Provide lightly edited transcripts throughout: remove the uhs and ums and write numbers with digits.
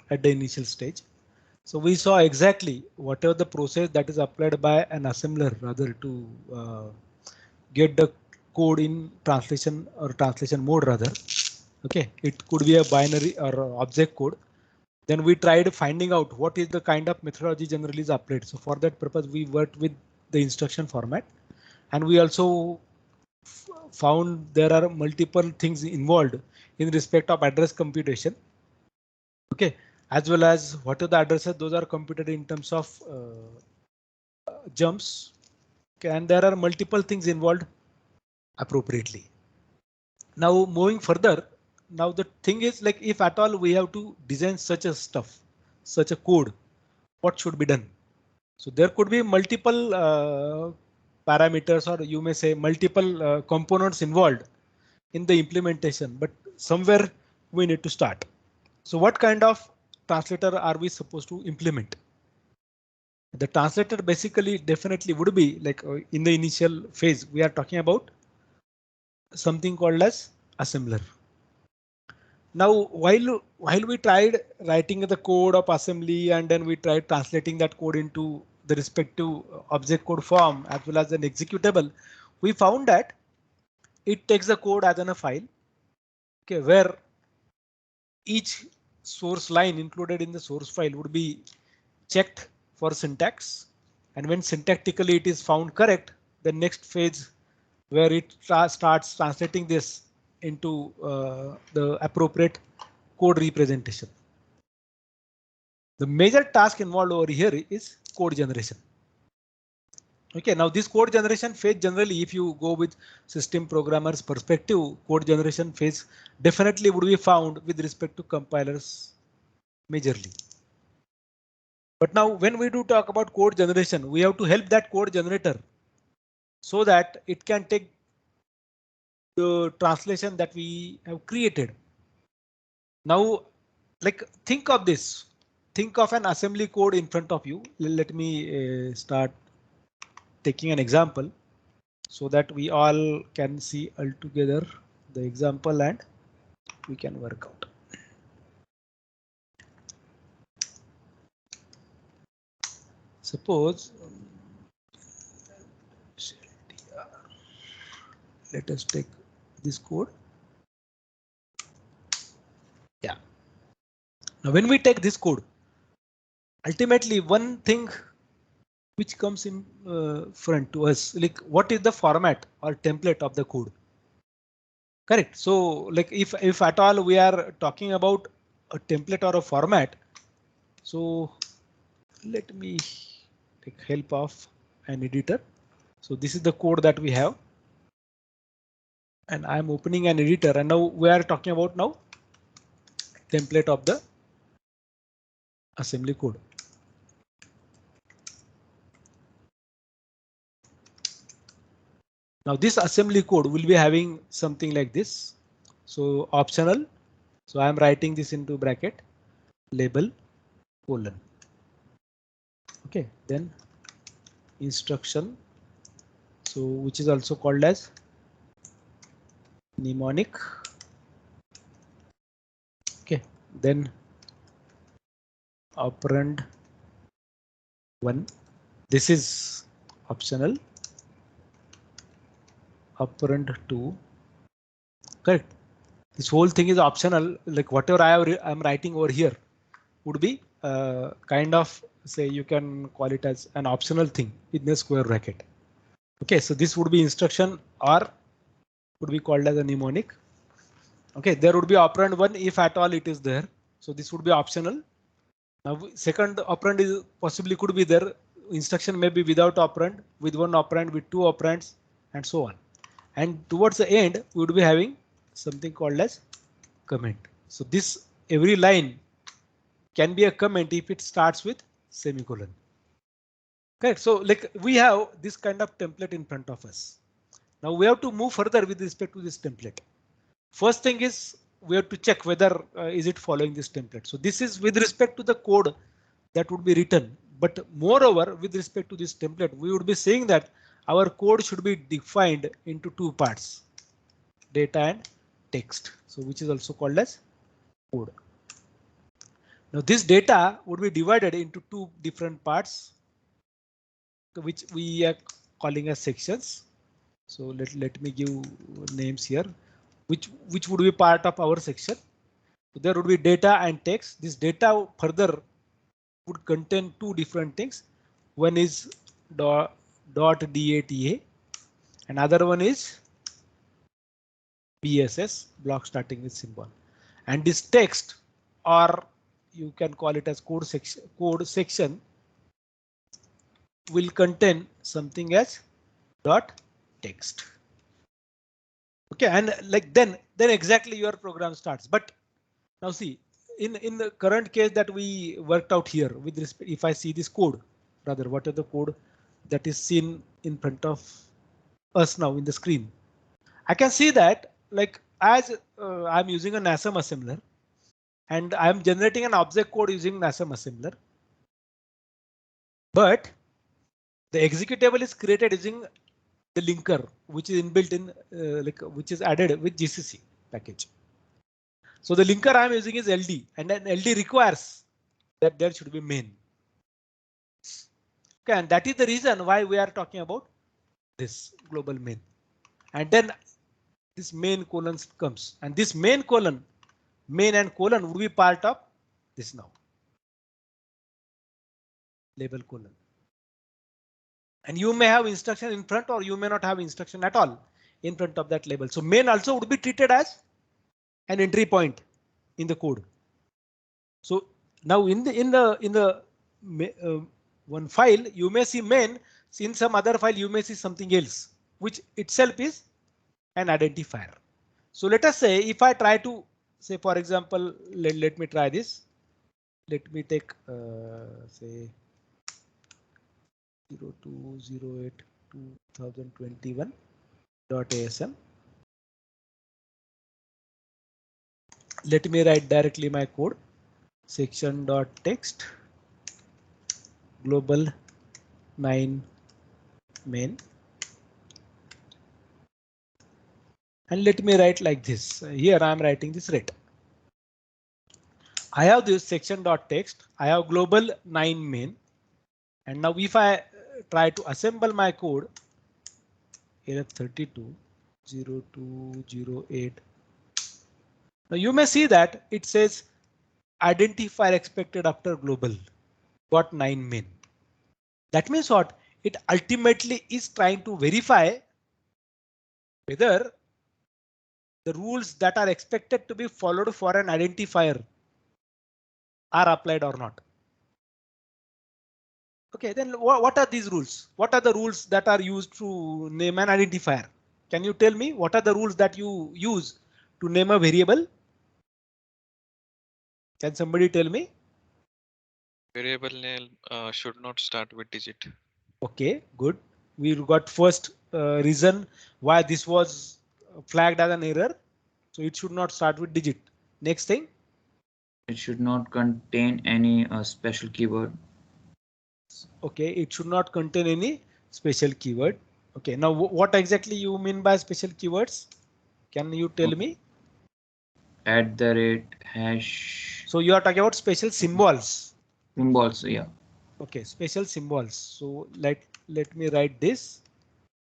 at the initial stage. So we saw exactly whatever the process that is applied by an assembler rather to get the code in translation or translation mode rather. Okay, it could be a binary or object code. Then we tried finding out what is the kind of methodology generally is applied. So for that purpose, we worked with the instruction format, and we also found there are multiple things involved in respect of address computation. Okay, as well as what are the addresses, those are computed in terms of jumps. Okay, and there are multiple things involved appropriately. Now moving further, now the thing is like if at all we have to design such a stuff, such a code, what should be done? So there could be multiple parameters, or you may say multiple components involved in the implementation, but somewhere we need to start. So what kind of translator are we supposed to implement? The translator basically definitely would be like in the initial phase, we are talking about something called as assembler. Now, while we tried writing the code of assembly and then we tried translating that code into the respective object code form as well as an executable, we found that it takes the code as in a file, okay, where each source line included in the source file would be checked for syntax, and when syntactically it is found correct, the next phase where it starts translating this into the appropriate code representation. The major task involved over here is code generation. Okay, now this code generation phase generally, if you go with system programmers perspective, code generation phase definitely would be found with respect to compilers majorly. But now when we do talk about code generation, we have to help that code generator so that it can take the translation that we have created. Now, like think of this, think of an assembly code in front of you. Let me start taking an example so that we all can see altogether the example and we can work out. Suppose let us take this code. Yeah. Now when we take this code, ultimately one thing which comes in front to us, like what is the format or template of the code? Correct. So like if at all we are talking about a template or a format, so let me take help of an editor. So this is the code that we have, and I'm opening an editor, and now we are talking about now template of the assembly code. Now this assembly code will be having something like this. So optional. So I'm writing this into bracket label colon. Okay, then instruction. So which is also called as mnemonic. Okay, then operand 1. This is optional. Operand 2. Correct. This whole thing is optional. Like whatever I'm writing over here would be kind of, say, you can call it as an optional thing in the square bracket. Okay, so this would be instruction or would be called as a mnemonic. Okay, there would be operand 1 if at all it is there. So this would be optional. Now second operand is possibly could be there. Instruction may be without operand, with one operand, with two operands, and so on. And towards the end, we would be having something called as comment. So this every line can be a comment if it starts with semicolon. Correct. So like we have this kind of template in front of us. Now we have to move further with respect to this template. First thing is we have to check whether is it following this template. So this is with respect to the code that would be written. But moreover, with respect to this template, we would be saying that our code should be defined into two parts, data and text. So which is also called as code. Now this data would be divided into two different parts, which we are calling as sections. So let me give names here, which would be part of our section. So there would be data and text. This data further would contain two different things. One is .data, another one is BSS, block starting with symbol. And this text, or you can call it as code section will contain something as dot text. Okay, and like then exactly your program starts. But now see, in the current case that we worked out here with respect, if I see this code, rather what are the code that is seen in front of us now in the screen, I can see that like as I'm using a NASM assembler and I'm generating an object code using NASM assembler, but the executable is created using the linker, which is inbuilt in which is added with GCC package. So the linker I'm using is LD, and then LD requires that there should be main. Okay, and that is the reason why we are talking about this global main. And then this main colon comes, and this main and colon would be part of this now. Label colon. And you may have instruction in front or you may not have instruction at all in front of that label. So main also would be treated as an entry point in the code. So now in the one file you may see main, in some other file you may see something else, which itself is an identifier. So let us say if I try to say, for example, let me try this. Let me take say 02082021.asm. Let me write directly my code. Section.text global 9 main. And let me write like this. Here I am writing this rate. I have this section.text. I have global 9 main. And now if I try to assemble my code here at 320208. Now you may see that it says identifier expected after global got 9 main. That means what? It ultimately is trying to verify whether the rules that are expected to be followed for an identifier are applied or not. Okay, then what are these rules? What are the rules that are used to name an identifier? Can you tell me what are the rules that you use to name a variable? Can somebody tell me? Variable name should not start with digit. Okay, good. We got first reason why this was flagged as an error. So it should not start with digit. Next thing. It should not contain any special keyword. Okay, it should not contain any special keyword. Okay, now what exactly you mean by special keywords? Can you tell me? @ So you are talking about special symbols. symbols, yeah. Okay, special symbols. So let me write this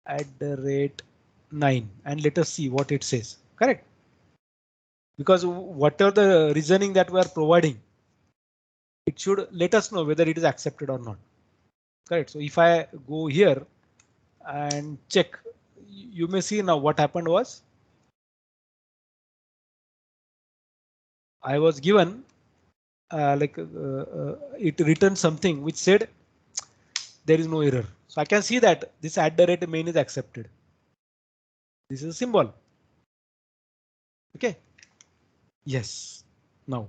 @9 and let us see what it says. Correct? Because whatever the reasoning that we are providing, it should let us know whether it is accepted or not. Correct. So if I go here and check, you may see now what happened was I was given it returned something which said there is no error. So I can see that this @main is accepted. This is a symbol. OK. Yes. Now.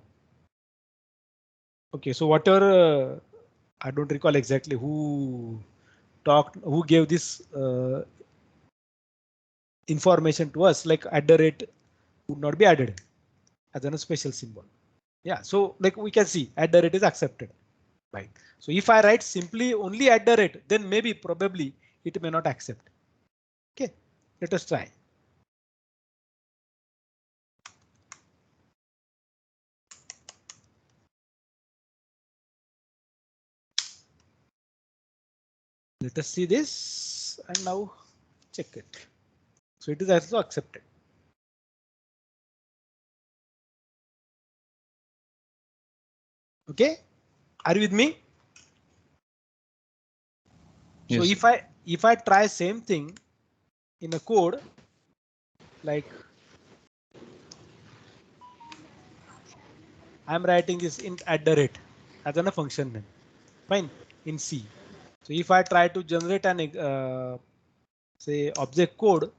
OK, so whatever I don't recall exactly who who gave this information to us, like would not be added as a special symbol. Yeah, so like we can see is accepted. Right. So if I write simply only then maybe probably it may not accept. OK, let us try. Let us see this and now check it. So it is also accepted. Okay, are you with me? So Yes. if I try same thing in a code like I'm writing this int @ as a function name, fine, in C. So if I try to generate an say object code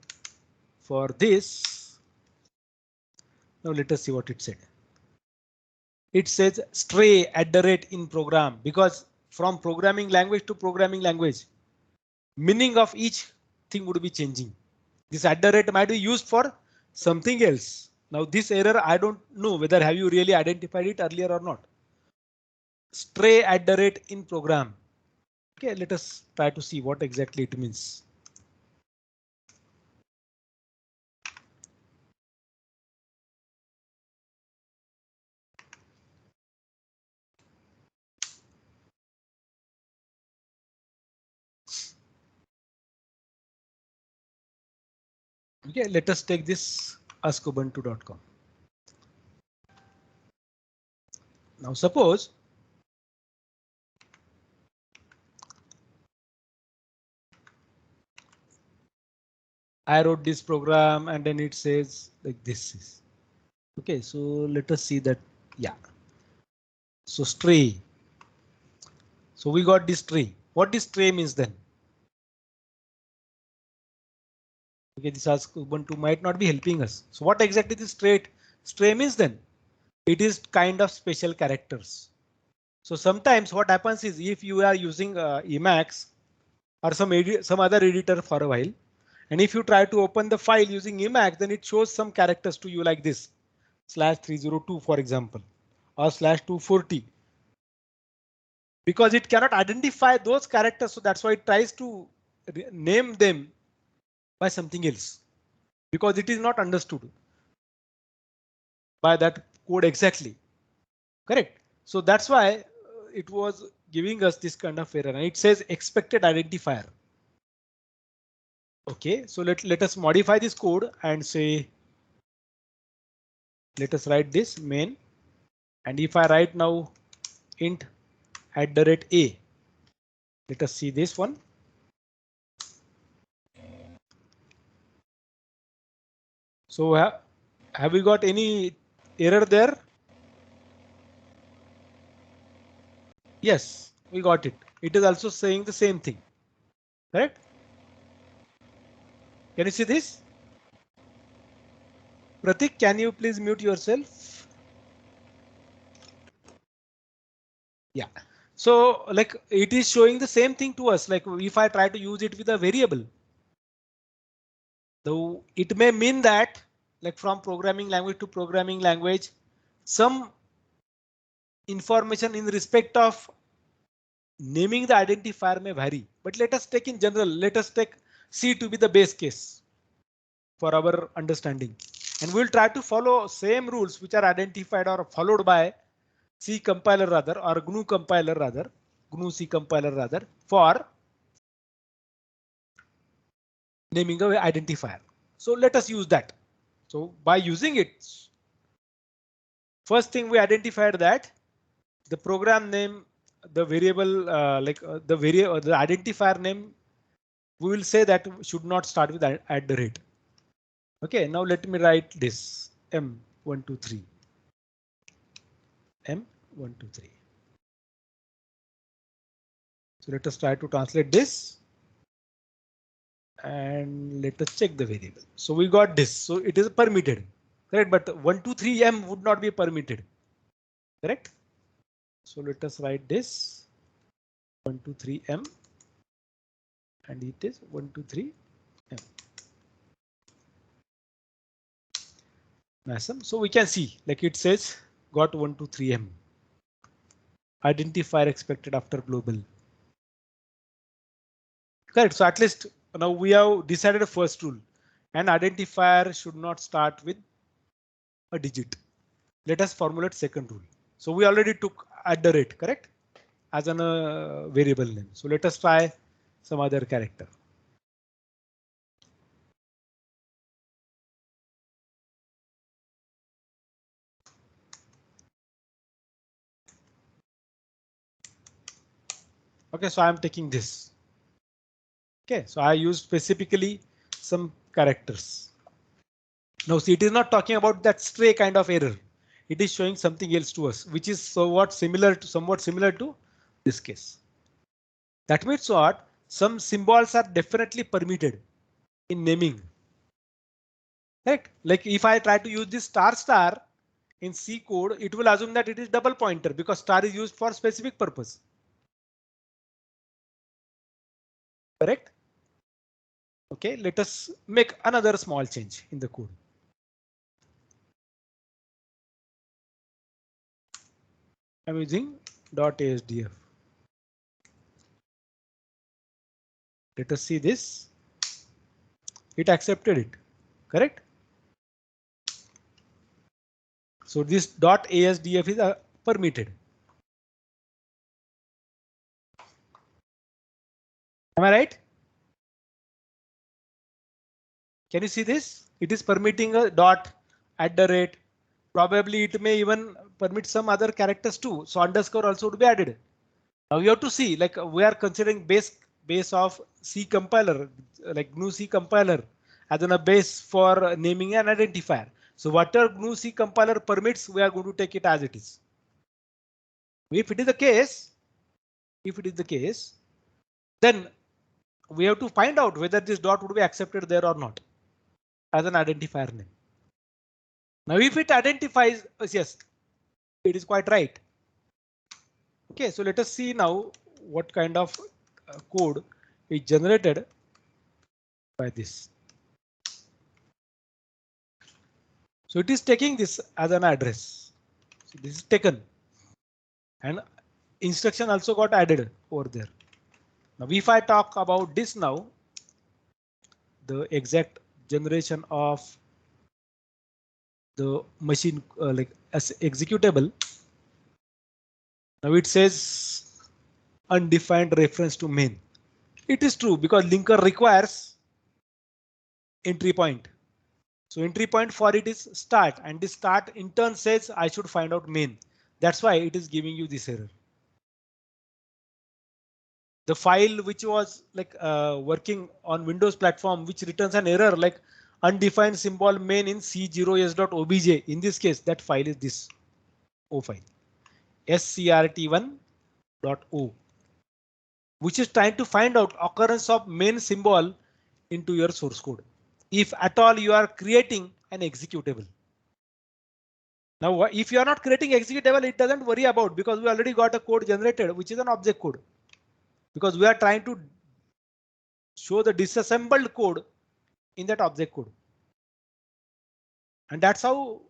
for this, now let us see what it said. It says stray @ in program, because from programming language to programming language, meaning of each thing would be changing. This @ might be used for something else. Now this error, I don't know whether have you really identified it earlier or not. Stray @ in program. Okay, let us try to see what exactly it means. Okay, let us take this askubuntu.com. Now suppose I wrote this program and then it says like this is. Okay, so let us see that. Yeah. So stray. So we got this stray. What this stray means then? Okay, this Ubuntu might not be helping us. So what exactly this stray means then? It is kind of special characters. So sometimes what happens is if you are using Emacs or some other editor for a while, and if you try to open the file using Emacs, then it shows some characters to you like this /302, for example, or /240. Because it cannot identify those characters, so that's why it tries to name them by something else, because it is not understood by that code exactly. Correct. So that's why it was giving us this kind of error, and it says expected identifier. Okay, so let us modify this code and say, let us write this main, and if I write now int @a, let us see this one. So have we got any error there? Yes, we got it. It is also saying the same thing. Correct? Can you see this? Pratik, can you please mute yourself? Yeah. So like it is showing the same thing to us. Like if I try to use it with a variable, though it may mean that like from programming language to programming language, some information in respect of naming the identifier may vary. But let us take in general, let us take C to be the base case for our understanding. And we'll try to follow same rules which are identified or followed by C compiler rather, or GNU compiler rather, GNU C compiler rather, for naming a identifier. So let us use that. So by using it, first thing we identified that the program name, the variable the identifier name, we will say that should not start with @. Okay, now let me write this M123. M123. So let us try to translate this. And let us check the variable. So we got this. So it is permitted. Correct, but 123M would not be permitted. Correct. So let us write this 123M. And it is 123M. Awesome. So we can see like it says got 123M. Identifier expected after global. Correct. So at least now we have decided a first rule. An identifier should not start with a digit. Let us formulate second rule. So we already took @, correct, as a variable name. So let us try some other character. Okay, so I'm taking this. Okay, so I use specifically some characters. Now see, it is not talking about that stray kind of error. It is showing something else to us, which is somewhat similar to this case. That means what? Some symbols are definitely permitted in naming. Right? Like if I try to use this star star in C code, it will assume that it is double pointer because star is used for specific purpose. Correct? Okay, let us make another small change in the code. I'm using .asdf. Let us see this. It accepted it. Correct? So this .asdf is permitted. Am I right? Can you see this? It is permitting a dot at the rate. Probably it may even permit some other characters too. So underscore also would be added. Now you have to see, like we are considering base of C compiler, like GNU C compiler as a base for naming an identifier. So whatever GNU C compiler permits, we are going to take it as it is. If it is the case, then we have to find out whether this dot would be accepted there or not as an identifier name. Now, if it identifies, yes, it is quite right. Okay, so let us see now what kind of code is generated by this. So it is taking this as an address. So this is taken and instruction also got added over there. Now, if I talk about this now, the exact generation of the machine like as executable. Now it says undefined reference to main. It is true because linker requires entry point. So entry point for it is start, and this start in turn says I should find out main. That's why it is giving you this error. The file which was like working on Windows platform, which returns an error like undefined symbol main in c0s.obj. In this case, that file is this O file, scrt1.o, which is trying to find out occurrence of main symbol into your source code. If at all you are creating an executable. Now, if you are not creating executable, it doesn't worry about because we already got a code generated, which is an object code. Because we are trying to show the disassembled code in that object code. And that's how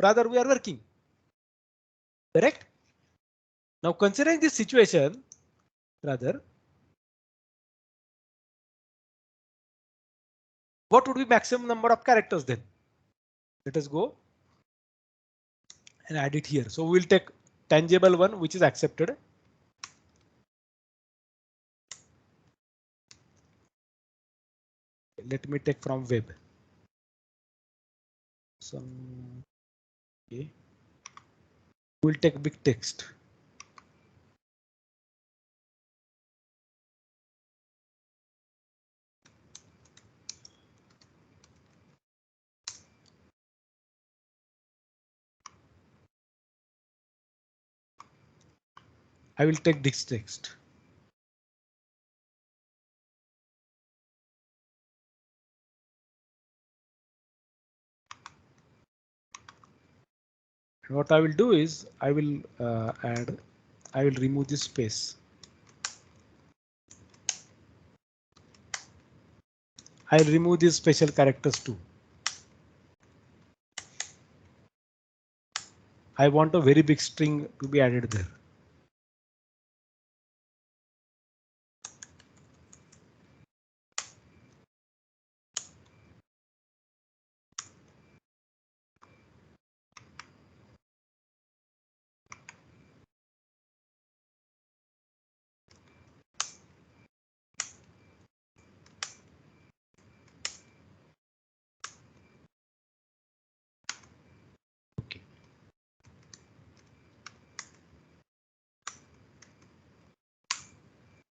rather we are working. Correct? Now, considering this situation, rather, what would be maximum number of characters then? Let us go and add it here. So we'll take tangible one, which is accepted. Let me take from web. Some okay. We'll take big text. I will take this text. What I will do is I will remove this space. I'll remove these special characters too. I want a very big string to be added there.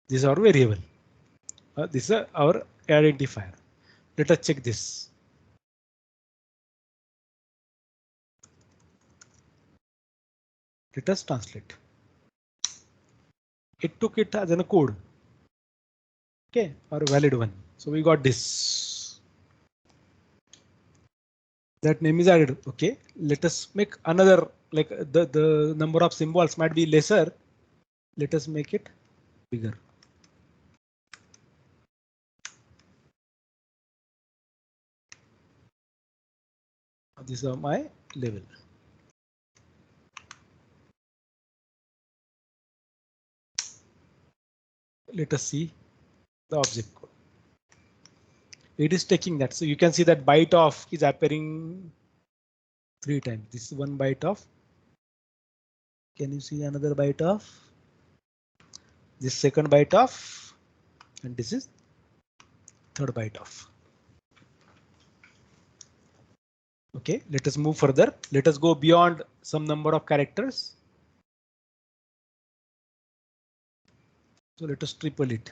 This is our variable. This is our identifier. Let us check this. Let us translate. It took it as a code. Okay, or a valid one. So we got this. That name is added. Okay, let us make another, like the number of symbols might be lesser. Let us make it bigger. These are my level. Let us see the object code. It is taking that. So you can see that byte of is appearing 3 times. This is 1 byte of. Can you see another byte of? This second byte of, and this is third byte of. Okay, let us move further. Let us go beyond some number of characters. So let us triple it.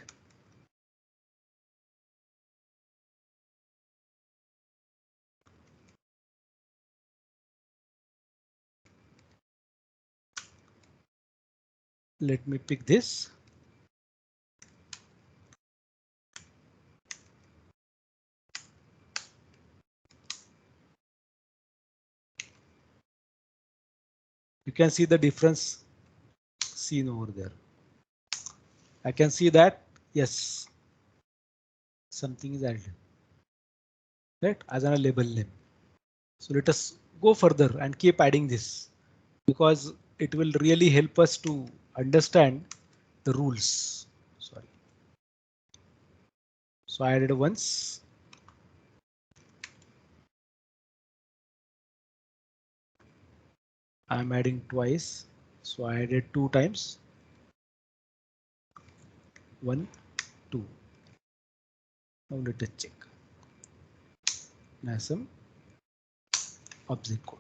Let me pick this. You can see the difference seen over there. I can see that, yes, something is added, right, as a label name. So let us go further and keep adding this, because it will really help us to understand the rules. Sorry. So I added once. I'm adding twice. So I added 2 times. 1, 2. Now let us check. NASM object code.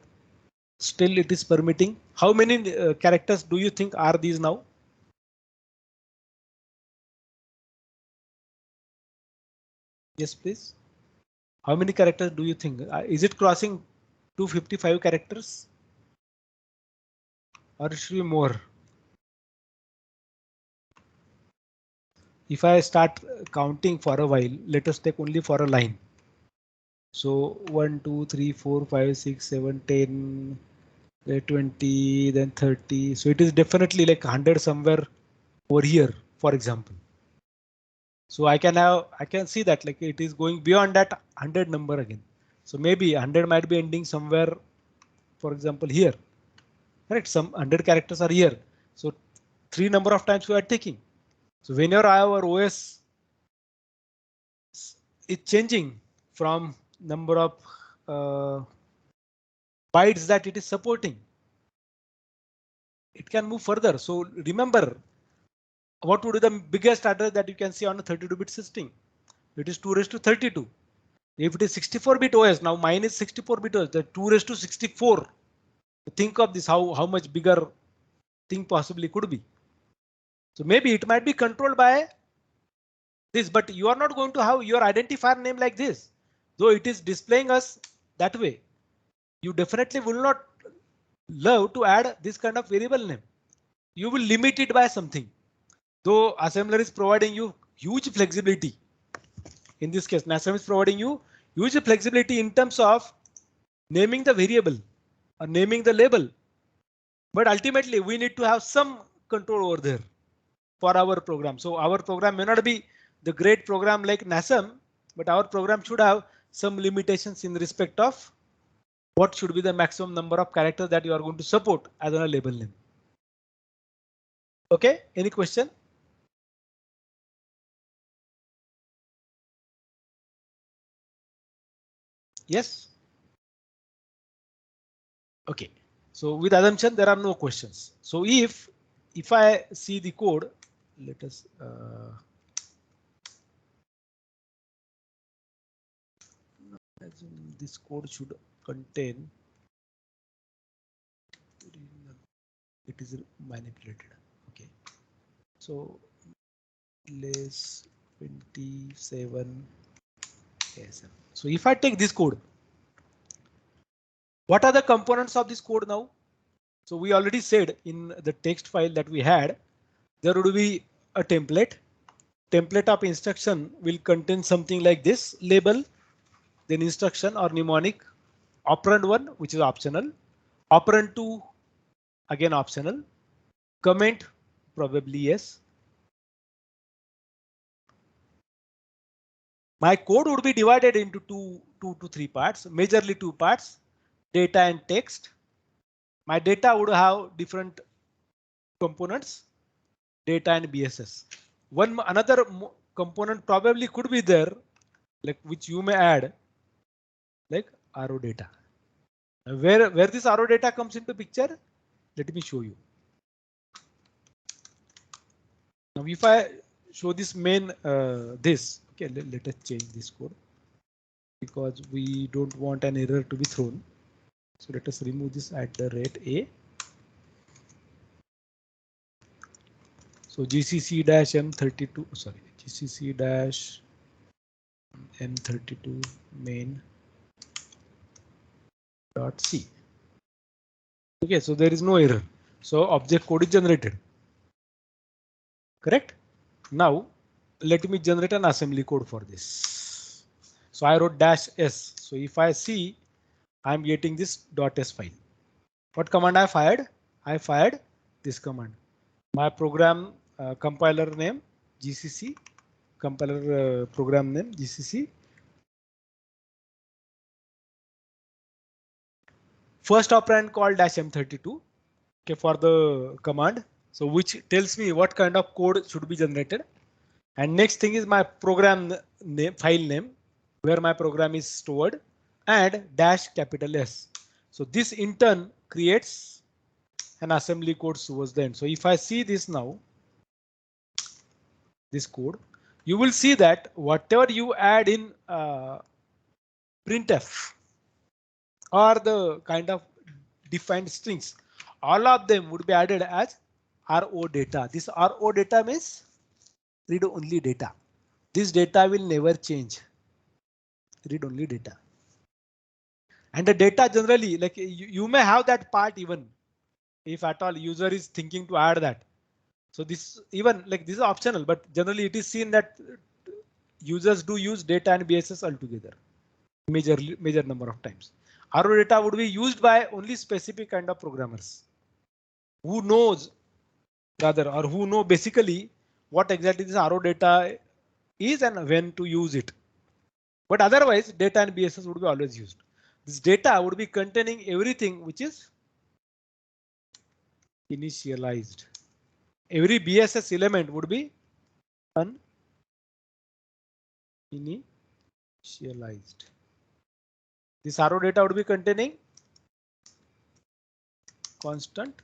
Still it is permitting. How many characters do you think are these now? Yes, please. How many characters do you think? Is it crossing 255 characters? Or it should be more? If I start counting for a while, let us take only for a line. So 1, 2, 3, 4, 5, 6, 7, 10, 20, then 30. So it is definitely like 100 somewhere over here, for example. So I can see that like it is going beyond that 100 number again. So maybe 100 might be ending somewhere, for example, here. Right, some 100 characters are here. So 3 number of times we are taking. So whenever our OS is changing from number of bytes that it is supporting, it can move further. So remember, what would be the biggest address that you can see on a 32-bit system? It is 2 raised to 32. If it is 64-bit OS, now mine is 64-bit OS, the 2 raised to 64. Think of this, how much bigger thing possibly could be. So maybe it might be controlled by this, but you are not going to have your identifier name like this, though it is displaying us that way. You definitely will not love to add this kind of variable name. You will limit it by something, though assembler is providing you huge flexibility. In this case, NASM is providing you huge flexibility in terms of naming the variable or naming the label. But ultimately, we need to have some control over there for our program. So our program may not be the great program like NASM, but our program should have some limitations in respect of what should be the maximum number of characters that you are going to support as a label name. Okay, any question? Yes. Okay, so with assumption there are no questions. So if I see the code, let us assume this code should contain, it is manipulated. Okay, so less 27 ASM. So if I take this code, what are the components of this code now? So we already said in the text file that we had, there would be a template. Template of instruction will contain something like this: label, then instruction or mnemonic, operand 1, which is optional, operand 2, again optional, comment, probably yes. My code would be divided into two to three parts, majorly two parts: data and text. My data would have different components, data and BSS. Another component probably could be there, like which you may add, like RO data. Where this RO data comes into picture, let me show you. Now if I show this main okay, let us change this code because we don't want an error to be thrown. So let us remove this @A. So GCC-M32, sorry, GCC-M32 main dot C. Okay, so there is no error. So object code is generated. Correct? Now let me generate an assembly code for this. So I wrote -S. So if I see, I'm getting this .s file. What command I fired? I fired this command. My program compiler name GCC, compiler program name GCC. First operand called -M32, okay, for the command. So which tells me what kind of code should be generated. And next thing is my program name, file name, where my program is stored, and -S. So this in turn creates an assembly code towards the end. So if I see this now, this code, you will see that whatever you add in printf or the kind of defined strings, all of them would be added as RO data. This RO data means read only data. This data will never change. Read only data. And the data generally, like you may have that part even if at all user is thinking to add that. So this even like this is optional, but generally it is seen that users do use data and BSS altogether. Major number of times. RO data would be used by only specific kind of programmers who knows rather or who know basically what exactly this RO data is and when to use it. But otherwise data and BSS would be always used. This data would be containing everything which is initialized. Every BSS element would be uninitialized. This RO data would be containing constant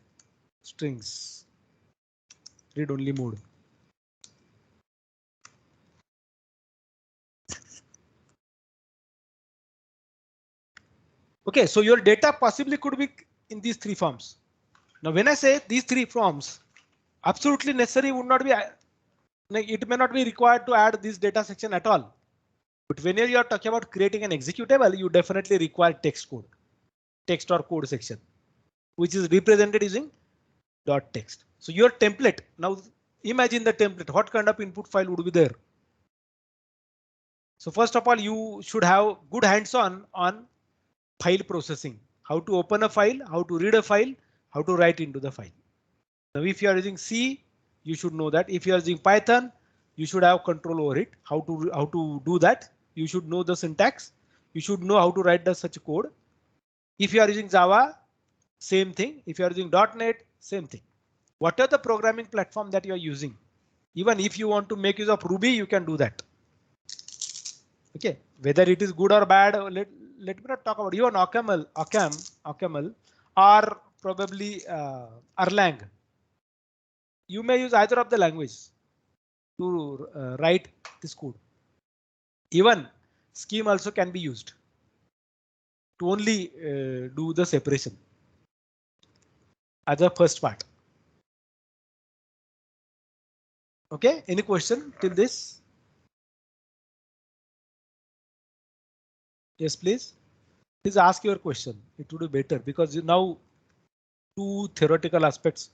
strings, read only mode. Okay, so your data possibly could be in these three forms. Now, when I say these three forms, absolutely necessary would not be, like it may not be required to add this data section at all. But when you are talking about creating an executable, you definitely require text code, text or code section, which is represented using .text. So your template, now imagine the template, what kind of input file would be there? So first of all, you should have good hands-on on file processing, how to open a file, how to read a file, how to write into the file. Now, if you are using C, you should know that. If you are using Python, you should have control over it. How to do that? You should know the syntax. You should know how to write such code. If you are using Java, same thing. If you are using .NET, same thing. Whatever the programming platform that you are using, even if you want to make use of Ruby, you can do that. Okay, whether it is good or bad, let me not talk about even OCaml, or probably Erlang. You may use either of the language to write this code. Even Scheme also can be used to only do the separation as a first part. Okay, any question till this? Yes, please. Please ask your question. It would be better because now two theoretical aspects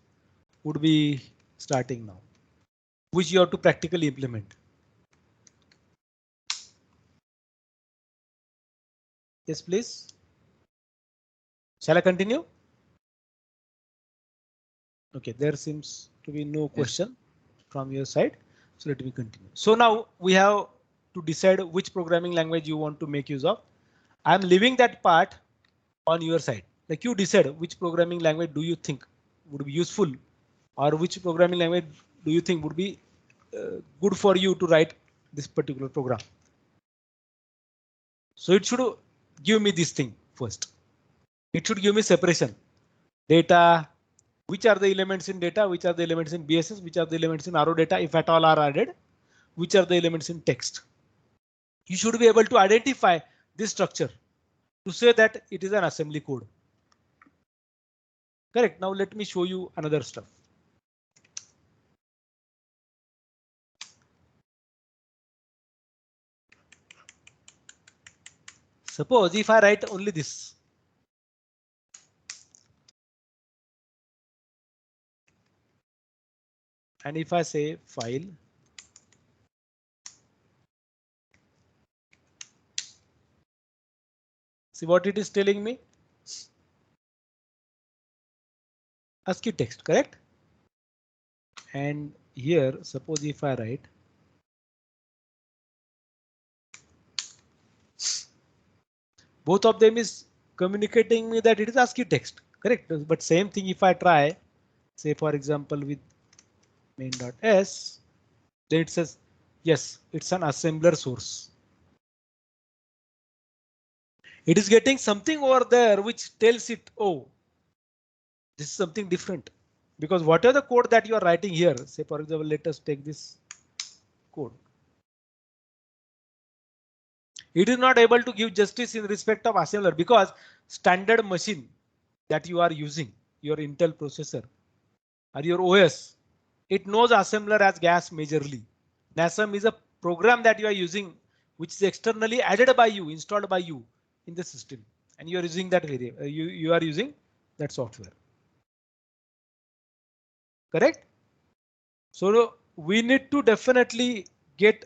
would be starting now, which you have to practically implement. Yes, please. Shall I continue? Okay, there seems to be no question from your side. So let me continue. So now we have to decide which programming language you want to make use of. I'm leaving that part on your side. Like you decide which programming language do you think would be useful, or which programming language do you think would be good for you to write this particular program. So it should give me this thing first. It should give me separation. Data, which are the elements in data, which are the elements in BSS, which are the elements in RO data, if at all are added, which are the elements in text. You should be able to identify this structure to say that it is an assembly code. Correct. Now let me show you another stuff. Suppose if I write only this. And if I say file. See what it is telling me? ASCII text, correct? And here, suppose if I write. Both of them is communicating me that it is ASCII text, correct? But same thing if I try, say for example with main.s, then it says, yes, it's an assembler source. It is getting something over there which tells it, oh, this is something different. Because whatever the code that you are writing here, say for example, let us take this code. It is not able to give justice in respect of assembler because standard machine that you are using, your Intel processor or your OS, it knows assembler as gas majorly. NASM is a program that you are using, which is externally added by you, installed by you in the system, and you are using that variable. You are using that software. Correct? So we need to definitely get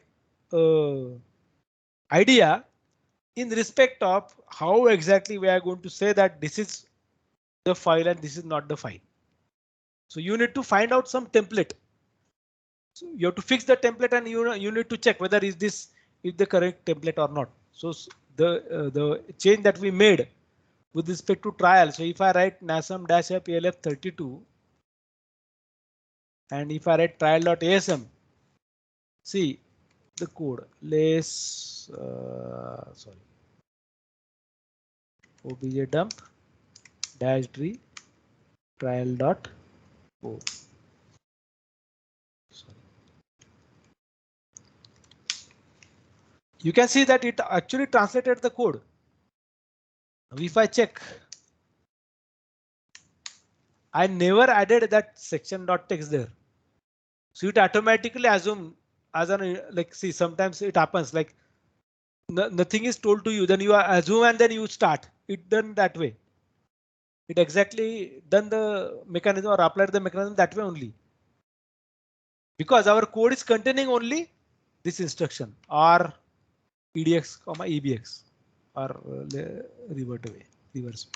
idea in respect of how exactly we are going to say that this is the file and this is not the file. So you need to find out some template. So you have to fix the template and you need to check whether is this is the correct template or not. So the change that we made with respect to trial. So if I write nasm-f elf32 and if I write trial.asm, see the code less sorry, obj dump dash d trial.o. You can see that it actually translated the code. If I check, I never added that section.text there. So it automatically assume as an like see sometimes it happens like nothing is told to you, then you assume and then you start it done that way. It exactly done the mechanism or applied the mechanism that way only. Because our code is containing only this instruction or edx, ebx or revert away, reverse.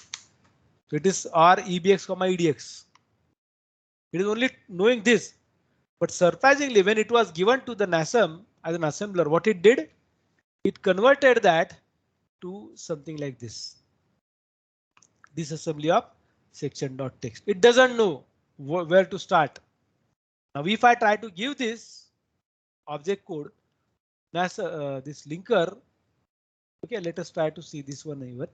So it is or ebx, edx. It is only knowing this. But surprisingly, when it was given to the NASM as an assembler, what it did, it converted that to something like this. Disassembly of section.text. It doesn't know where to start. Now, if I try to give this object code, this linker, okay, let us try to see this one even.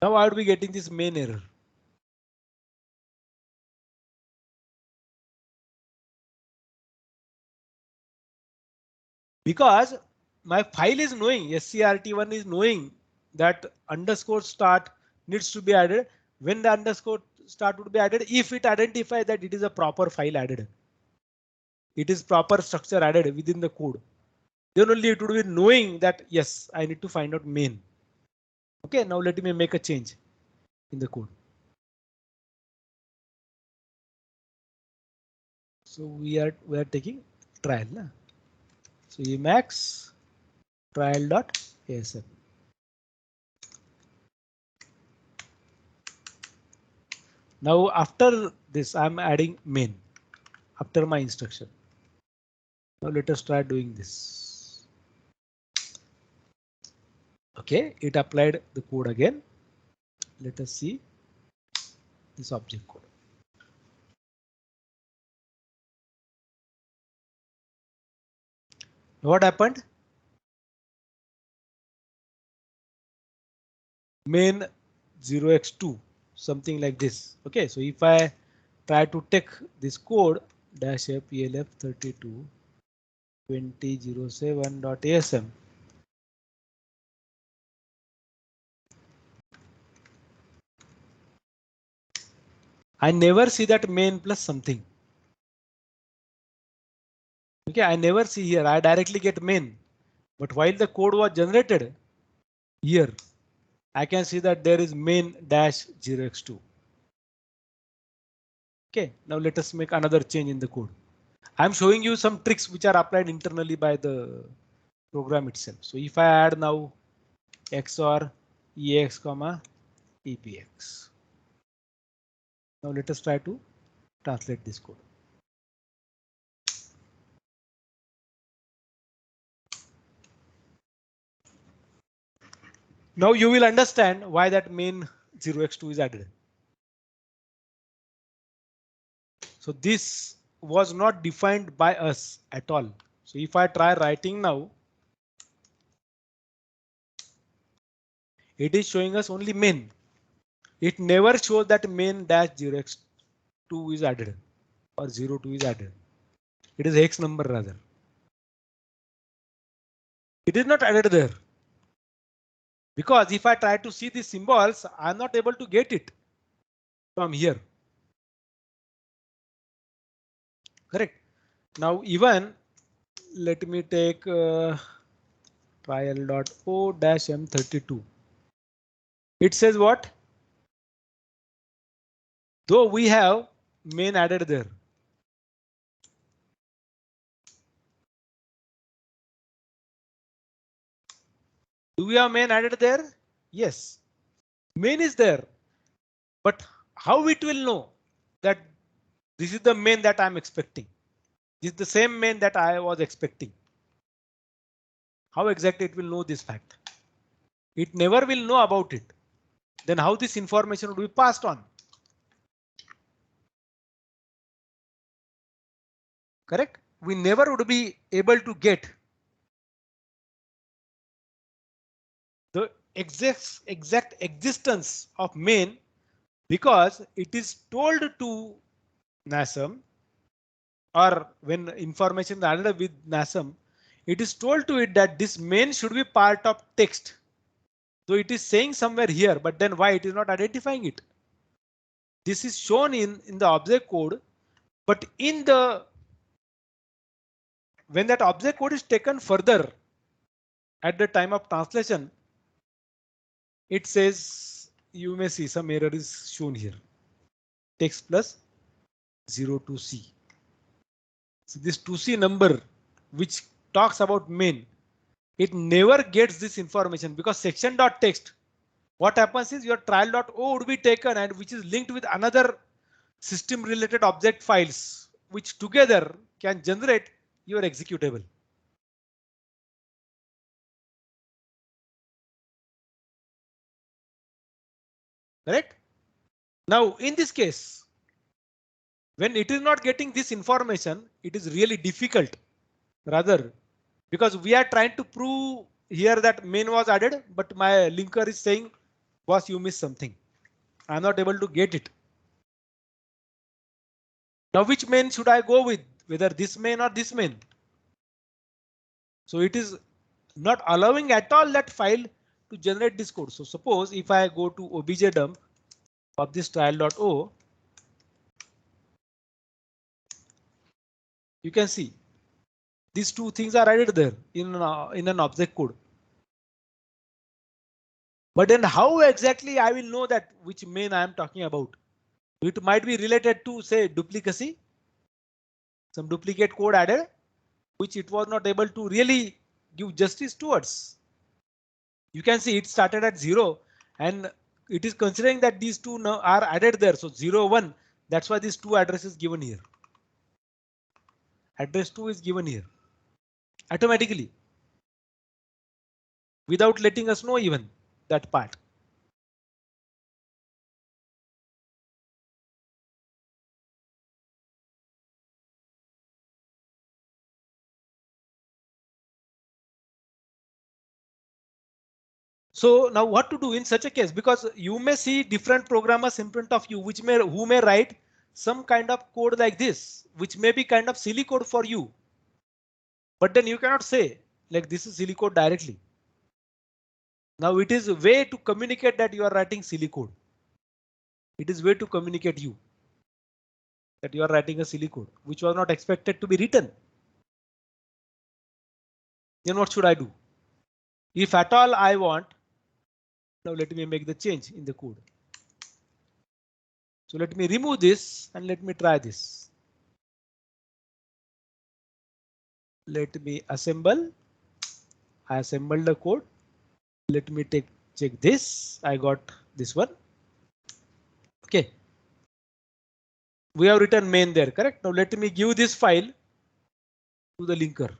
Now I would be getting this main error. Because my file is knowing, scrt1 is knowing that underscore start needs to be added when the underscore start would be added if it identifies that it is a proper file added. It is proper structure added within the code. Then only it would be knowing that yes, I need to find out main. Okay, now let me make a change in the code. So we are taking trial. Na? So Emacs trial.asm. Now after this, I'm adding main after my instruction. Now let us try doing this. OK, it applied the code again. Let us see this object code. What happened? Main 0x2, something like this. OK, so if I try to take this code dash plf 32 2007.asm. I never see that main plus something. Okay, I never see here. I directly get main. But while the code was generated here, I can see that there is main dash 0x2. Okay, now let us make another change in the code. I'm showing you some tricks which are applied internally by the program itself. So if I add now XOR EX comma EPX. Now let us try to translate this code. Now you will understand why that main 0x2 is added. So this was not defined by us at all. So if I try writing now, it is showing us only main. It never shows that main dash 0x2 is added or 02 is added. It is hex number rather. It is not added there. Because if I try to see the symbols, I'm not able to get it from here. Correct. Now even let me take trial.o-m32. It says what? Though we have main added there. Do we have main added there? Yes. Main is there. But how it will know that this is the main that I'm expecting? This is the same main that I was expecting. How exactly it will know this fact? It never will know about it. Then how this information would be passed on? Correct? We never would be able to get the exact existence of main because it is told to NASM, or when information is added with NASM, it is told to it that this main should be part of text. So it is saying somewhere here, but then why it is not identifying it? This is shown in the object code, but in the when that object code is taken further at the time of translation, it says you may see some error is shown here. Text plus 02C. So this 2C number which talks about main, it never gets this information because section.text. What happens is your trial.o would be taken and which is linked with another system related object files which together can generate your executable. Correct? Now in this case, when it is not getting this information, it is really difficult rather because we are trying to prove here that main was added, but my linker is saying, boss, you missed something. I'm not able to get it. Now which main should I go with? Whether this main or this main? So it is not allowing at all that file to generate this code. So suppose if I go to objdump of this trial.o, you can see these two things are added there in an object code. But then how exactly I will know that which main I am talking about? It might be related to, say, duplicacy, some duplicate code added, which it was not able to really give justice towards. You can see it started at 0 and it is considering that these two now are added there. So 0, 1. That's why these two addresses given here. Address 2 is given here automatically without letting us know even that part. So now what to do in such a case, because you may see different programmers in front of you who may write some kind of code like this, which may be kind of silly code for you. But then you cannot say like this is silly code directly. Now it is a way to communicate that you are writing silly code. It is way to communicate you that you are writing a silly code which was not expected to be written. Then what should I do? If at all I want, now let me make the change in the code. So let me remove this and let me try this. Let me assemble. I assembled the code. Let me check this. I got this one. OK. We have written main there, correct? Now let me give this file to the linker.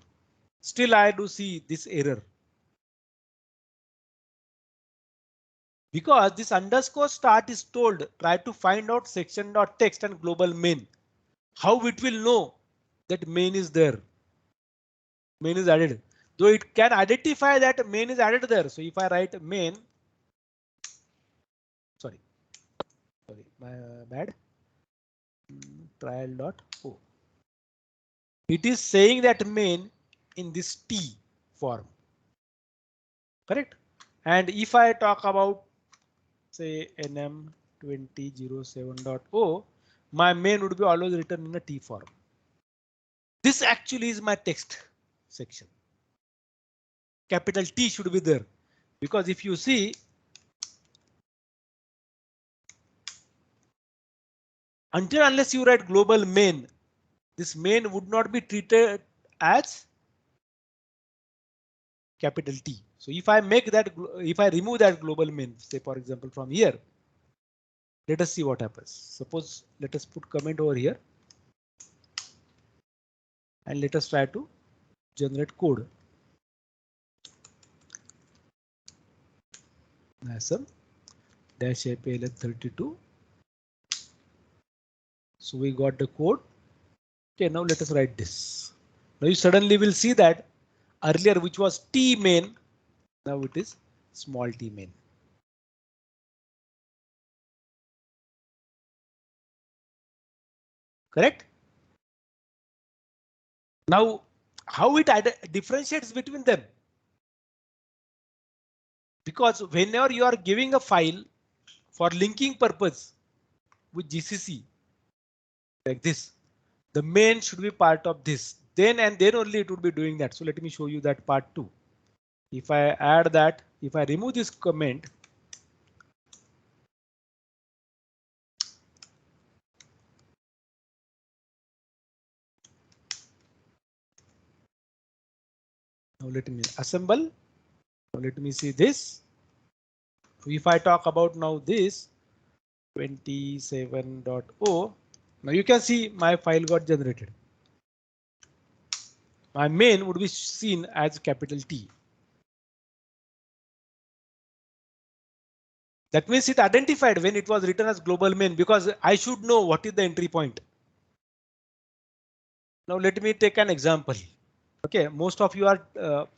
Still I do see this error. Because this underscore start is told, try to find out section.text and global main. How it will know that main is there? Main is added, though it can identify that main is added there. So if I write main, sorry, my bad, trial.o. It is saying that main in this T form, correct? And if I talk about, say, nm2007.o, my main would be always written in a T form. This actually is my text section. Capital T should be there, because if you see, until unless you write global main, this main would not be treated as capital T. So if I make that, if I remove that global main, say for example from here, let us see what happens. Suppose let us put comment over here and let us try to generate code. Some dash APLN32. So we got the code. Okay, now let us write this. Now you suddenly will see that earlier which was T main, now it is small t main. Correct? Now how it differentiates between them? Because whenever you are giving a file for linking purpose with GCC like this, the main should be part of this. Then and then only it would be doing that. So let me show you that part too. If I add that, if I remove this comment, now let me assemble. Now let me see this. If I talk about now this 27.o, now you can see my file got generated. My main would be seen as capital T. That means it identified when it was written as global main, because I should know what is the entry point. Now let me take an example. Okay, most of you are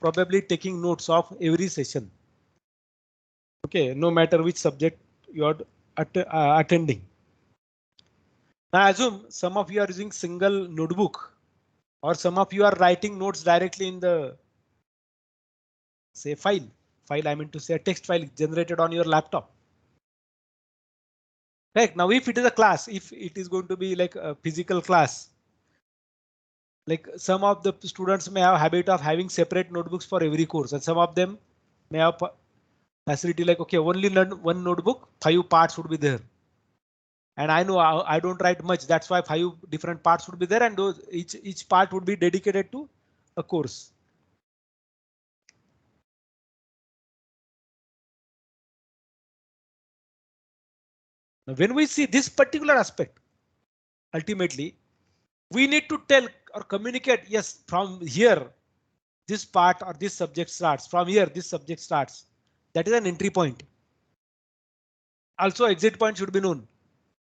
probably taking notes of every session. Okay, no matter which subject you are attending. Now I assume some of you are using single notebook, or some of you are writing notes directly in the, say, file. I mean to say a text file generated on your laptop. Right. Now, if it is a class, if it is going to be like a physical class, like some of the students may have habit of having separate notebooks for every course, and some of them may have facility like, okay, only learn one notebook, 5 parts would be there. And I know I don't write much. That's why 5 different parts would be there, and those each part would be dedicated to a course. Now, when we see this particular aspect, ultimately, we need to tell or communicate, yes, from here, this part or this subject starts. From here, this subject starts. That is an entry point. Also, exit point should be known.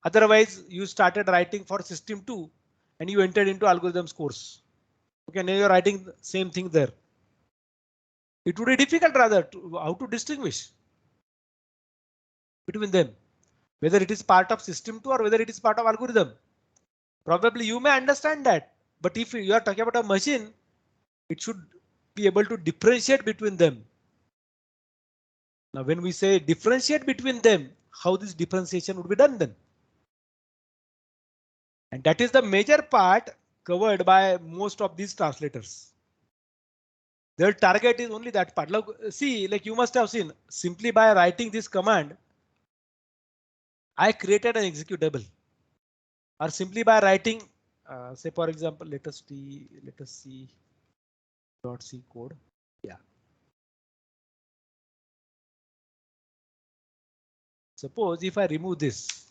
Otherwise, you started writing for system 2 and you entered into algorithms course. Okay, now you're writing the same thing there. It would be difficult rather to how to distinguish between them, whether it is part of system 2 or whether it is part of algorithm. Probably you may understand that, but if you are talking about a machine, it should be able to differentiate between them. Now, when we say differentiate between them, how this differentiation would be done then? And that is the major part covered by most of these translators. Their target is only that part. Look, see, like you must have seen, simply by writing this command, I created an executable. Or simply by writing, say for example, let us see .c code. Yeah. Suppose if I remove this,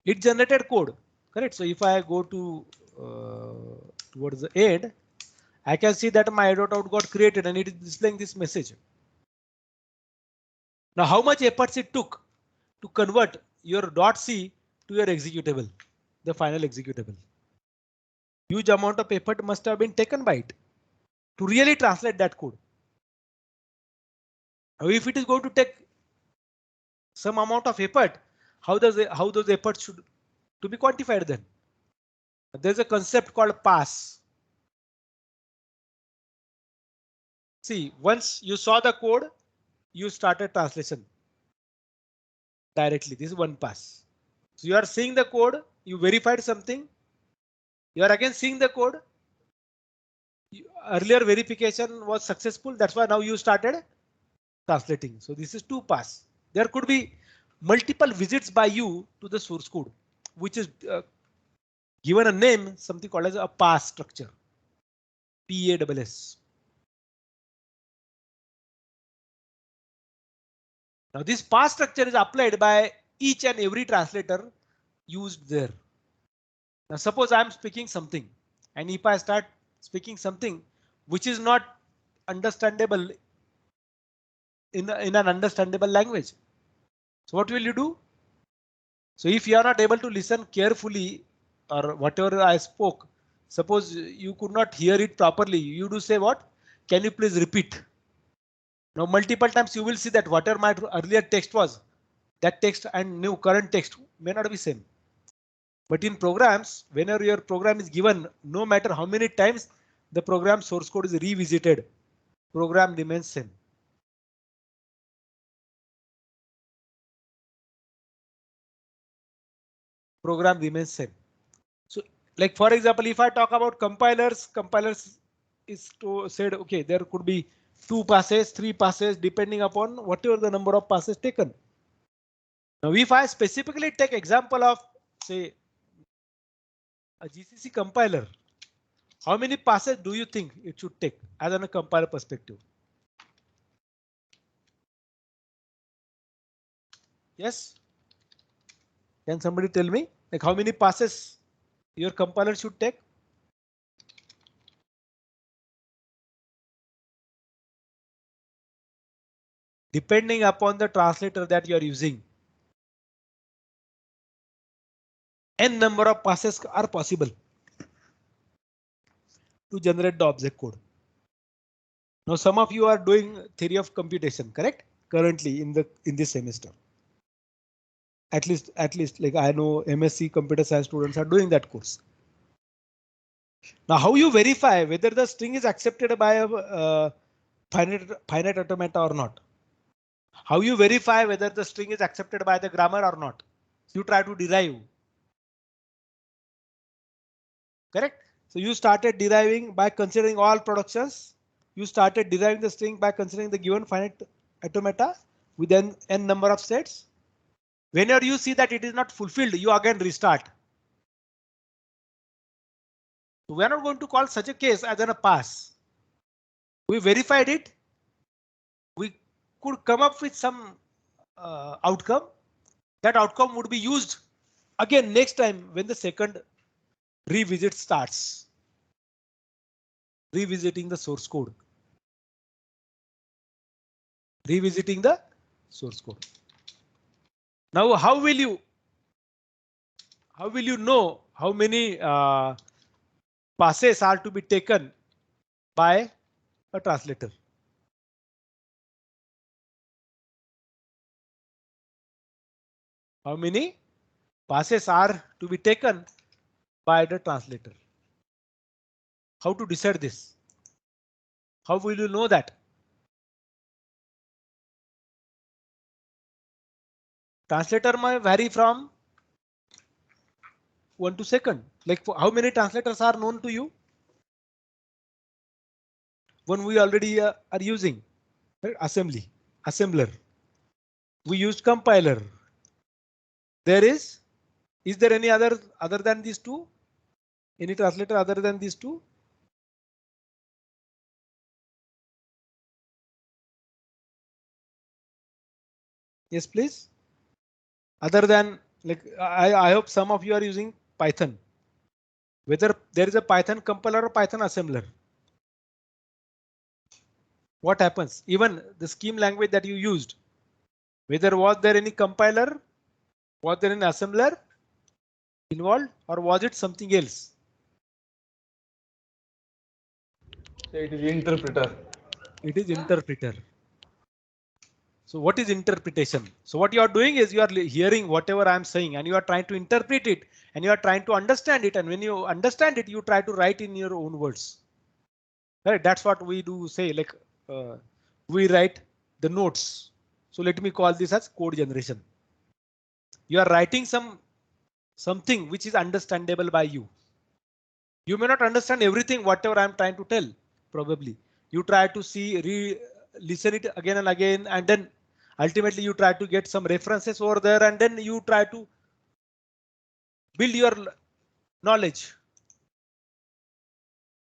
it generated code, correct? So if I go to towards the end, I can see that my .out got created and it is displaying this message. Now, how much efforts it took to convert your .c to your executable, the final executable? Huge amount of effort must have been taken by it to really translate that code. Now, if it is going to take some amount of effort, how those efforts should to be quantified then? There's a concept called pass. See, once you saw the code, you started translation directly. This is one pass. So you are seeing the code, you verified something, you are again seeing the code. Earlier verification was successful. That's why now you started translating. So this is 2 pass. There could be multiple visits by you to the source code, which is given a name, something called as a pass structure. PASS. Now this pass structure is applied by each and every translator used there. Now suppose I'm speaking something, and if I start speaking something which is not understandable in an understandable language, so what will you do? So if you are not able to listen carefully or whatever I spoke, suppose you could not hear it properly, you do say what? Can you please repeat? Now multiple times you will see that whatever my earlier text was, that text and new current text may not be same. But in programs, whenever your program is given, no matter how many times the program source code is revisited, program remains same. Program remains same. So like for example, if I talk about compilers is to said, okay, there could be 2 passes, 3 passes, depending upon whatever the number of passes taken. Now, if I specifically take example of say a GCC compiler, how many passes do you think it should take as on a compiler perspective? Yes. Can somebody tell me like how many passes your compiler should take? Depending upon the translator that you are using, n number of passes are possible to generate the object code. Now, some of you are doing theory of computation, correct? Currently in this semester. At least like I know MSc computer science students are doing that course. Now, how you verify whether the string is accepted by a finite automata or not? How you verify whether the string is accepted by the grammar or not? You try to derive. Correct? So you started deriving by considering all productions. You started deriving the string by considering the given finite automata with n number of states. Whenever you see that it is not fulfilled, you again restart. So we are not going to call such a case as a pass. We verified it. We could come up with some outcome. That outcome would be used again next time when the second revisit starts. Revisiting the source code. Revisiting the source code. Now, how will you know how many passes are to be taken by a translator? How many passes are to be taken by the translator? How to decide this? How will you know that? Translator may vary from 1 to second. Like how many translators are known to you? One we already are using, right? Assembler. We used compiler. Is there any other than these two? Any translator other than these two? Yes, please. Other than, like, I hope some of you are using Python. Whether there is a Python compiler or Python assembler. What happens? Even the scheme language that you used, whether was there any compiler, was there an assembler involved, or was it something else? So it is interpreter. It is interpreter. So what is interpretation? So what you are doing is you are hearing whatever I am saying and you are trying to interpret it and you are trying to understand it. And when you understand it, you try to write in your own words. Right? That's what we do say, like we write the notes. So let me call this as code generation. You are writing something which is understandable by you. You may not understand everything, whatever I'm trying to tell. Probably you try to see, listen it again and again, and then ultimately you try to get some references over there, and then you try to build your knowledge.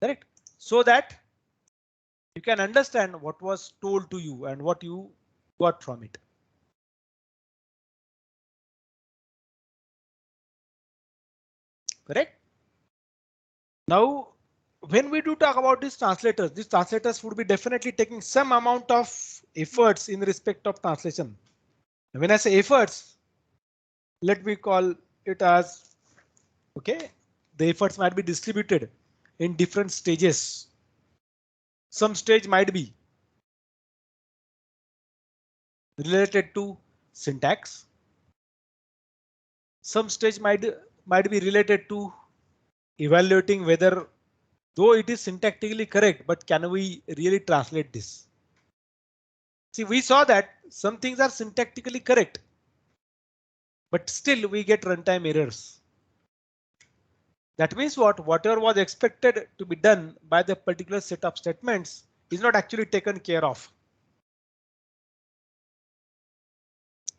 Correct? So that you can understand what was told to you and what you got from it. Correct? Now, when we do talk about these translators would be definitely taking some amount of efforts in respect of translation. When I say efforts, let me call it as, okay, the efforts might be distributed in different stages. Some stage might be related to syntax. Some stage might be related to evaluating whether, though it is syntactically correct, but can we really translate this? See, we saw that some things are syntactically correct, but still we get runtime errors. That means whatever was expected to be done by the particular set of statements is not actually taken care of.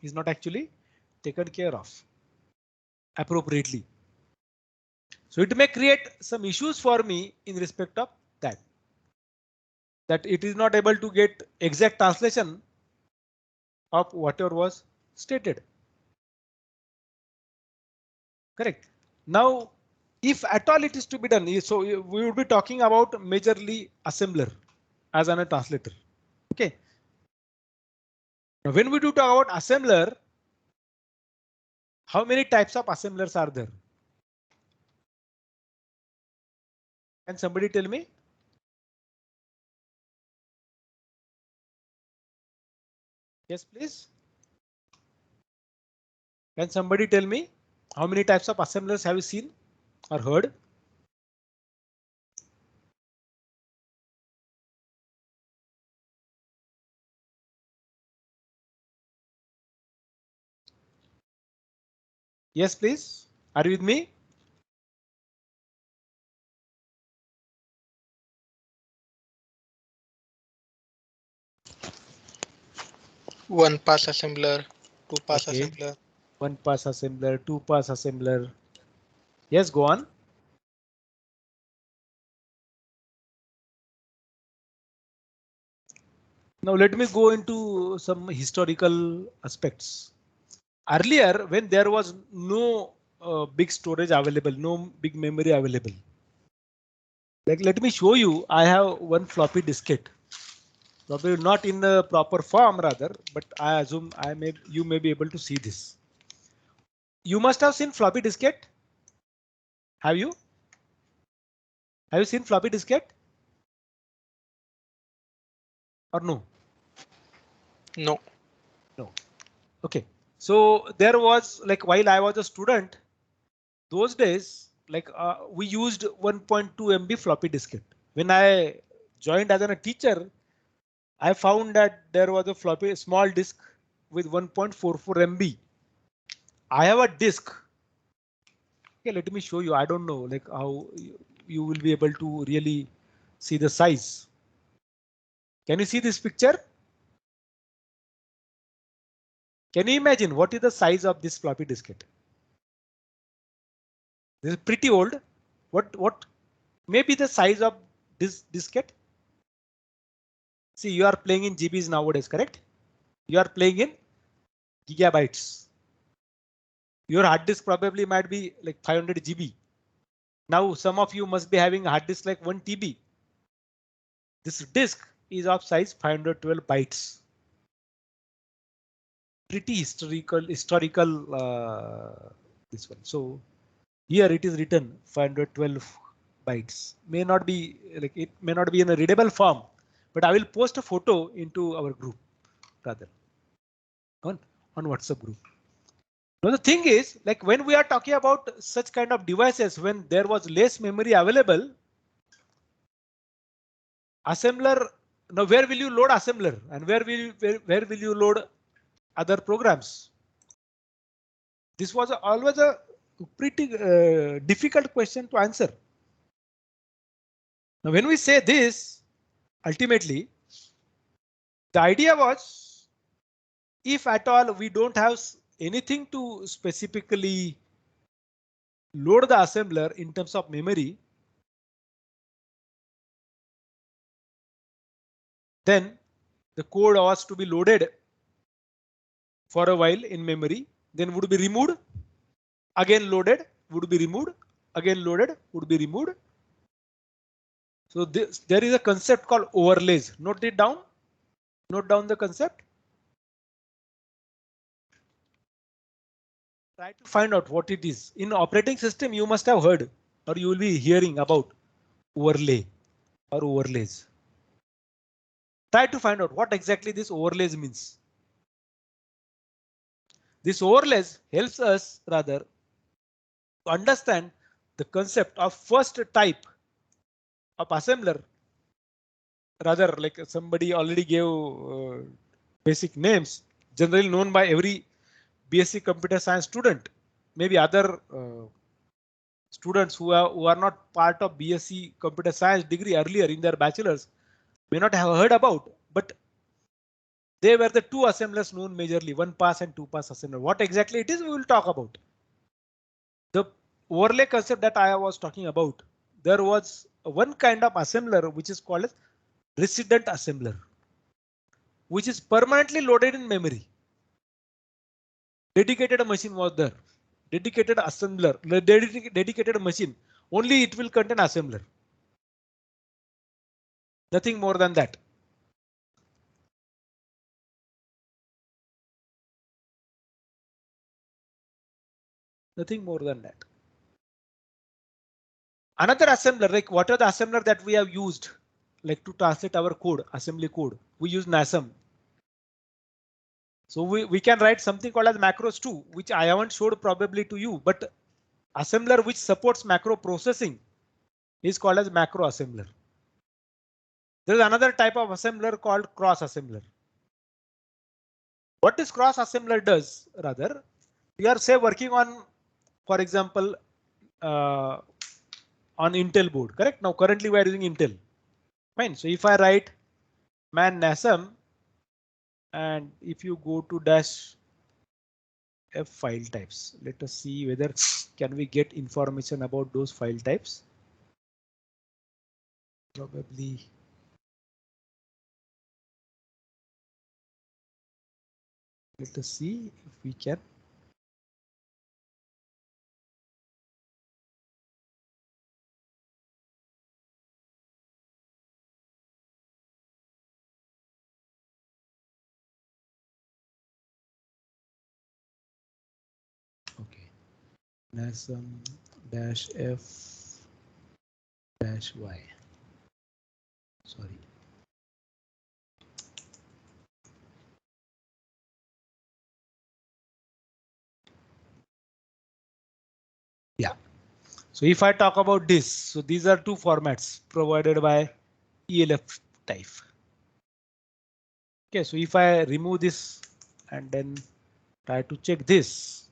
Is not actually taken care of appropriately. So it may create some issues for me in respect of that. That it is not able to get exact translation of whatever was stated. Correct. Now, if at all it is to be done, so we would be talking about majorly assembler as a translator. Okay. Now, when we do talk about assembler, how many types of assemblers are there? Can somebody tell me? Yes, please. Can somebody tell me how many types of assemblers have you seen or heard? Yes, please. Are you with me? One pass assembler, two pass Okay. assembler. One pass assembler, two pass assembler. Yes, go on. Now let me go into some historical aspects. Earlier, when there was no big storage available, no big memory available. Like let me show you, I have one floppy diskette. Probably not in the proper form rather, but I assume you may be able to see this. You must have seen floppy diskette. Have you? Have you seen floppy diskette? Or no? No. No. Okay. So there was like while I was a student, those days like we used 1.2 MB floppy diskette. When I joined as a teacher, I found that there was a floppy small disk with 1.44 MB. I have a disk. Okay, let me show you. I don't know like how you will be able to really see the size. Can you see this picture? Can you imagine what is the size of this floppy diskette? This is pretty old. What may be the size of this diskette? See, you are playing in GBs nowadays, correct? You are playing in gigabytes. Your hard disk probably might be like 500 GB. Now some of you must be having a hard disk like 1 TB. This disk is of size 512 bytes. Pretty historical this one. So here it is written 512 bytes. May not be like it may not be in a readable form, but I will post a photo into our group rather on WhatsApp group. Now the thing is like when we are talking about such kind of devices, when there was less memory available, assembler. Now where will you load assembler and where will you load other programs? This was always a pretty difficult question to answer. Now when we say this, ultimately the idea was if at all we don't have anything to specifically load the assembler in terms of memory, then the code was to be loaded for a while in memory, then would be removed, again loaded, would be removed, again loaded, would be removed. So there is a concept called overlays. Note it down. Note down the concept. Try to find out what it is. In operating system, you must have heard or you will be hearing about overlay or overlays. Try to find out what exactly this overlays means. This overlays helps us rather to understand the concept of first type of assembler. Rather, like somebody already gave basic names, generally known by every BSc Computer Science student. Maybe other students who are not part of BSc Computer Science degree earlier in their bachelors may not have heard about, but they were the two assemblers known majorly, one pass and two pass assembler. What exactly it is, we will talk about. The overlay concept that I was talking about, there was one kind of assembler which is called as resident assembler, which is permanently loaded in memory. Dedicated machine was there. Dedicated assembler, dedicated machine. Only it will contain assembler. Nothing more than that. Nothing more than that. Another assembler, like what are the assembler that we have used, like to translate our code, assembly code? We use NASM. So we can write something called as macros too, which I haven't showed probably to you, but assembler which supports macro processing is called as macro assembler. There is another type of assembler called cross assembler. What this cross assembler does, rather, you are say working on for example, on Intel board, correct? Now currently we are using Intel. Fine. So if I write man nasm, and if you go to dash F file types, let us see whether can we get information about those file types. Probably. Let us see if we can. Okay. Nasm dash F dash Y. Sorry. Yeah. So if I talk about this, so these are two formats provided by ELF type. Okay, so if I remove this and then try to check this,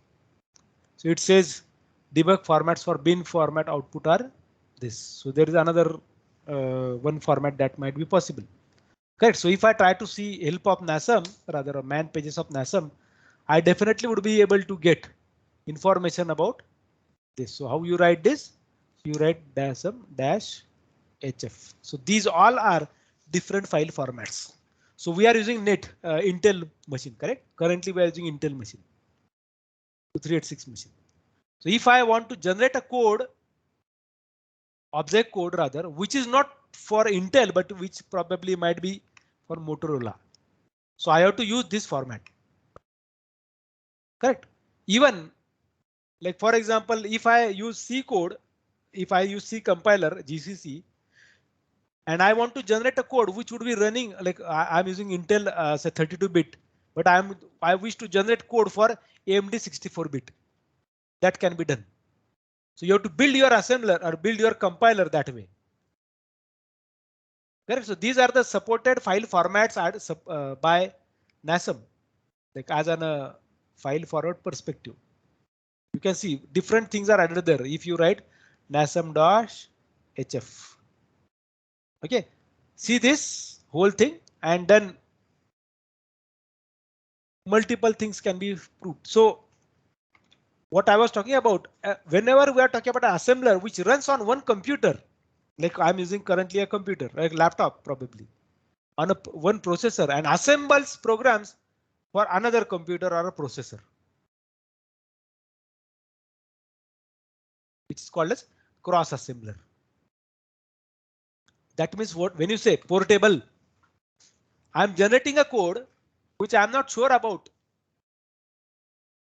so it says debug formats for bin format output are this. So there is another one format that might be possible. Correct. So if I try to see help of NASM, rather man pages of NASM, I definitely would be able to get information about this. So how you write this? You write NASM dash HF. So these all are different file formats. So we are using Intel machine, correct? Currently we are using Intel machine, 386 machine. So if I want to generate a code, object code rather, which is not for Intel, but which probably might be for Motorola. So I have to use this format. Correct. Even like, for example, if I use C code, if I use C compiler, GCC, and I want to generate a code which would be running like I'm using Intel say 32-bit, but I wish to generate code for AMD 64-bit. That can be done. So you have to build your assembler or build your compiler that way. Correct. So these are the supported file formats by NASM, like as a file forward perspective. You can see different things are added there. If you write nasm-hf. Okay, see this whole thing, and then multiple things can be proved. So what I was talking about, whenever we are talking about an assembler which runs on one computer, like I'm using currently a computer, like laptop probably, on one processor, and assembles programs for another computer or a processor, which is called as cross assembler. That means what, when you say portable, I'm generating a code which I'm not sure about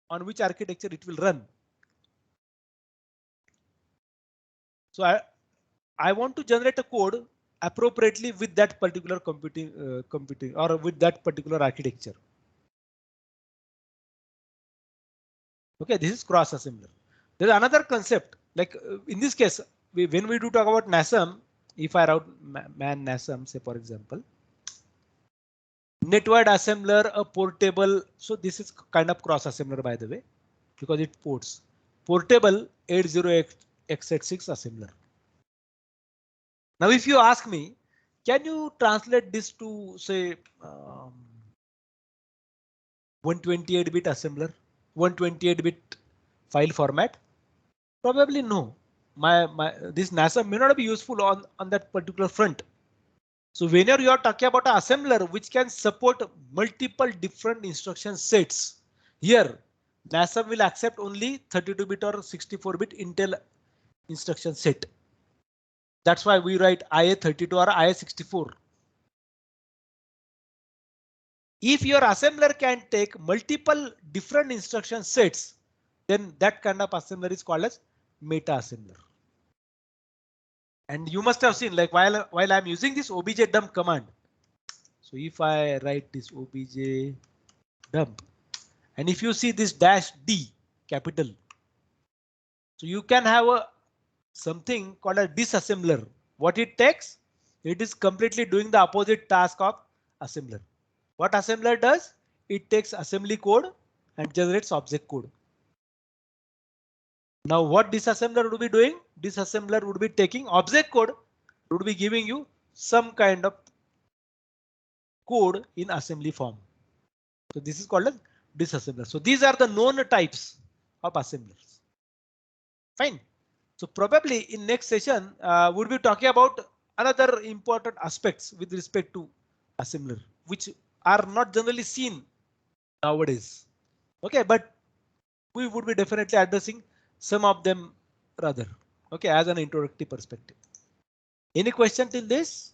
on which architecture it will run. So I want to generate a code appropriately with that particular computing or with that particular architecture. Okay, this is cross assembler. There's another concept, like in this case, when we do talk about NASM, if I write man NASM, say for example, network assembler, a portable. So this is kind of cross assembler, by the way, because it ports portable 80x86 assembler. Now, if you ask me, can you translate this to say 128-bit assembler, 128-bit file format? Probably no. This NASM may not be useful on that particular front. So whenever you are talking about an assembler which can support multiple different instruction sets, here NASM will accept only 32-bit or 64-bit Intel instruction set. That's why we write IA32 or IA64. If your assembler can take multiple different instruction sets, then that kind of assembler is called as meta assembler. And you must have seen, like while I'm using this obj dump command. So if I write this obj dump, and if you see this dash D capital, so you can have something called a disassembler. What it takes, it is completely doing the opposite task of assembler. What assembler does? It takes assembly code and generates object code. Now what disassembler would be doing? Disassembler would be taking object code, would be giving you some kind of code in assembly form. So this is called as disassembler. So these are the known types of assemblers. Fine. So probably in next session, we'll be talking about another important aspects with respect to assembler, which are not generally seen nowadays. Okay, but we would be definitely addressing some of them rather. Okay, as an introductory perspective. Any question till this?